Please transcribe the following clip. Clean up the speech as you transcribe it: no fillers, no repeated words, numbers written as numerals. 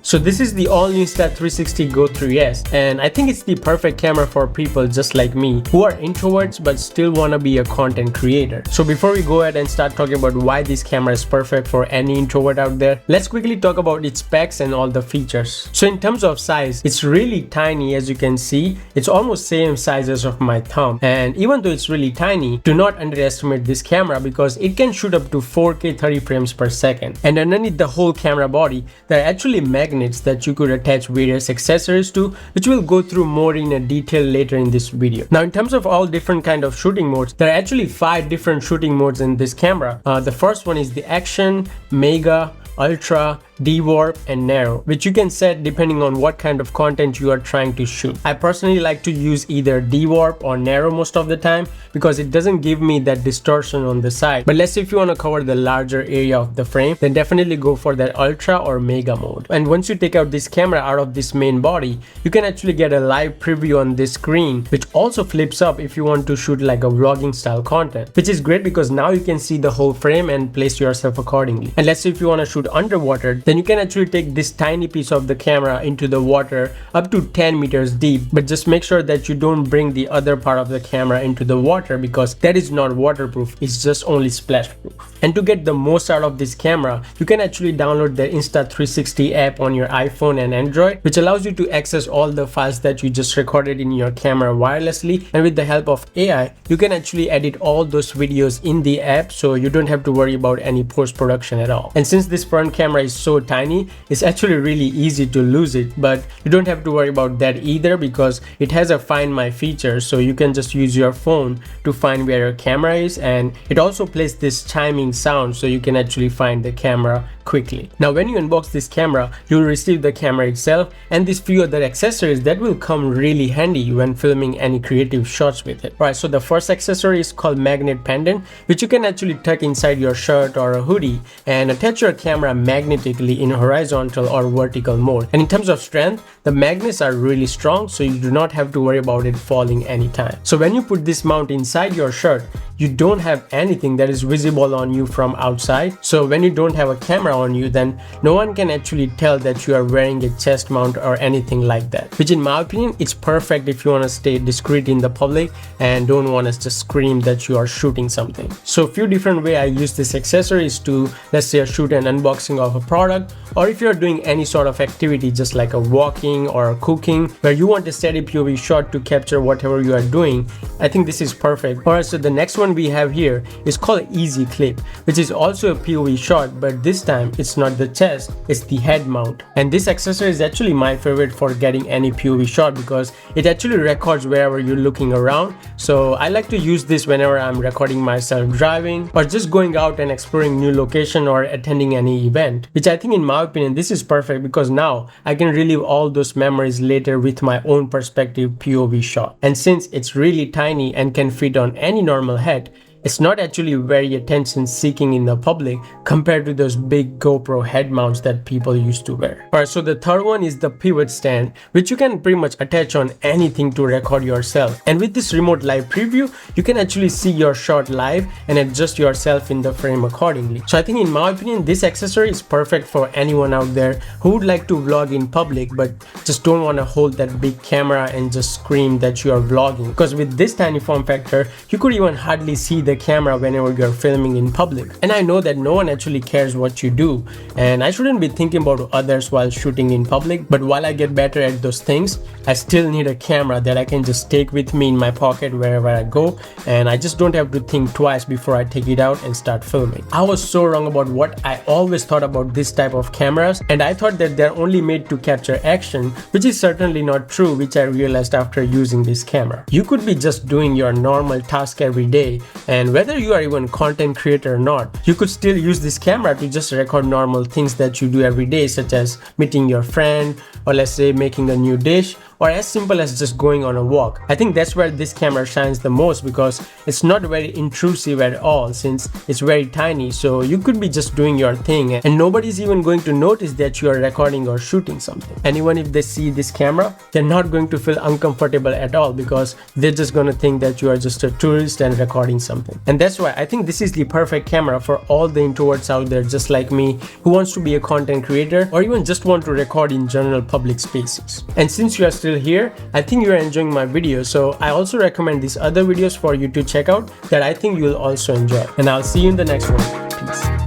So this is the all-new Insta360 GO 3S, and I think it's the perfect camera for people just like me who are introverts but still want to be a content creator. So before we go ahead and start talking about why this camera is perfect for any introvert out there, let's quickly talk about its specs and all the features. So in terms of size, it's really tiny. As you can see, it's almost same size as of my thumb, and even though it's really tiny, do not underestimate this camera because it can shoot up to 4K 30 frames per second. And underneath the whole camera body, there are actually magnets that you could attach various accessories to, which we'll go through more in a detail later in this video. Now in terms of all different kind of shooting modes, there are actually 5 different shooting modes in this camera. The first one is the action, mega, ultra, dewarp and narrow, which you can set depending on what kind of content you are trying to shoot. I personally like to use either dewarp or narrow most of the time because it doesn't give me that distortion on the side. But let's say if you want to cover the larger area of the frame, then definitely go for that ultra or mega mode. And once you take out this camera out of this main body, you can actually get a live preview on this screen, which also flips up if you want to shoot like a vlogging style content, which is great because now you can see the whole frame and place yourself accordingly. And let's say if you want to shoot underwater, then you can actually take this tiny piece of the camera into the water up to 10 meters deep, but just make sure that you don't bring the other part of the camera into the water because that is not waterproof, it's just only splash proof. And to get the most out of this camera, you can actually download the Insta360 app on your iPhone and Android, which allows you to access all the files that you just recorded in your camera wirelessly, and with the help of AI, you can actually edit all those videos in the app, so you don't have to worry about any post-production at all. And since this front camera is so tiny, it's actually really easy to lose it, but you don't have to worry about that either because it has a Find My feature, so you can just use your phone to find where your camera is, and it also plays this chiming sound so you can actually find the camera quickly. Now when you unbox this camera, you'll receive the camera itself and these few other accessories that will come really handy when filming any creative shots with it. Right, so the first accessory is called magnet pendant, which you can actually tuck inside your shirt or a hoodie and attach your camera magnetically in horizontal or vertical mode. And in terms of strength, the magnets are really strong, so you do not have to worry about it falling anytime. So when you put this mount inside your shirt, you don't have anything that is visible on you from outside. So when you don't have a camera on you, then no one can actually tell that you are wearing a chest mount or anything like that, which in my opinion, it's perfect if you want to stay discreet in the public and don't want to just scream that you are shooting something. So a few different ways I use this accessory is to, let's say, shoot an unboxing of a product, or if you're doing any sort of activity just like a walking or cooking where you want a steady POV shot to capture whatever you are doing, I think this is perfect. Alright, so the next one we have here is called Easy Clip, which is also a POV shot, but this time it's not the chest, it's the head mount. And this accessory is actually my favorite for getting any POV shot because it actually records wherever you're looking around. So I like to use this whenever I'm recording myself driving or just going out and exploring new location or attending any event, which I think in my opinion this is perfect because now I can relive all those memories later with my own perspective POV shot. And since it's really tiny and can fit on any normal head, it's not actually very attention seeking in the public compared to those big GoPro head mounts that people used to wear. Alright, so the third one is the pivot stand, which you can pretty much attach on anything to record yourself. And with this remote live preview, you can actually see your shot live and adjust yourself in the frame accordingly. So I think in my opinion, this accessory is perfect for anyone out there who would like to vlog in public but just don't want to hold that big camera and just scream that you are vlogging. Because with this tiny form factor, you could even hardly see the camera whenever you're filming in public. And I know that no one actually cares what you do, and I shouldn't be thinking about others while shooting in public, but while I get better at those things, I still need a camera that I can just take with me in my pocket wherever I go, and I just don't have to think twice before I take it out and start filming. I was so wrong about what I always thought about this type of cameras, and I thought that they're only made to capture action, which is certainly not true, which I realized after using this camera. You could be just doing your normal task every day, and whether you are even content creator or not, you could still use this camera to just record normal things that you do every day, such as meeting your friend, or let's say making a new dish, or as simple as just going on a walk. I think that's where this camera shines the most because it's not very intrusive at all since it's very tiny, so you could be just doing your thing and nobody's even going to notice that you are recording or shooting something. And even if they see this camera, they're not going to feel uncomfortable at all because they're just going to think that you are just a tourist and recording something. And that's why I think this is the perfect camera for all the introverts out there just like me who wants to be a content creator or even just want to record in general public spaces. And since you are still here, I think you are enjoying my video, so I also recommend these other videos for you to check out that I think you'll also enjoy. And I'll see you in the next one. Peace.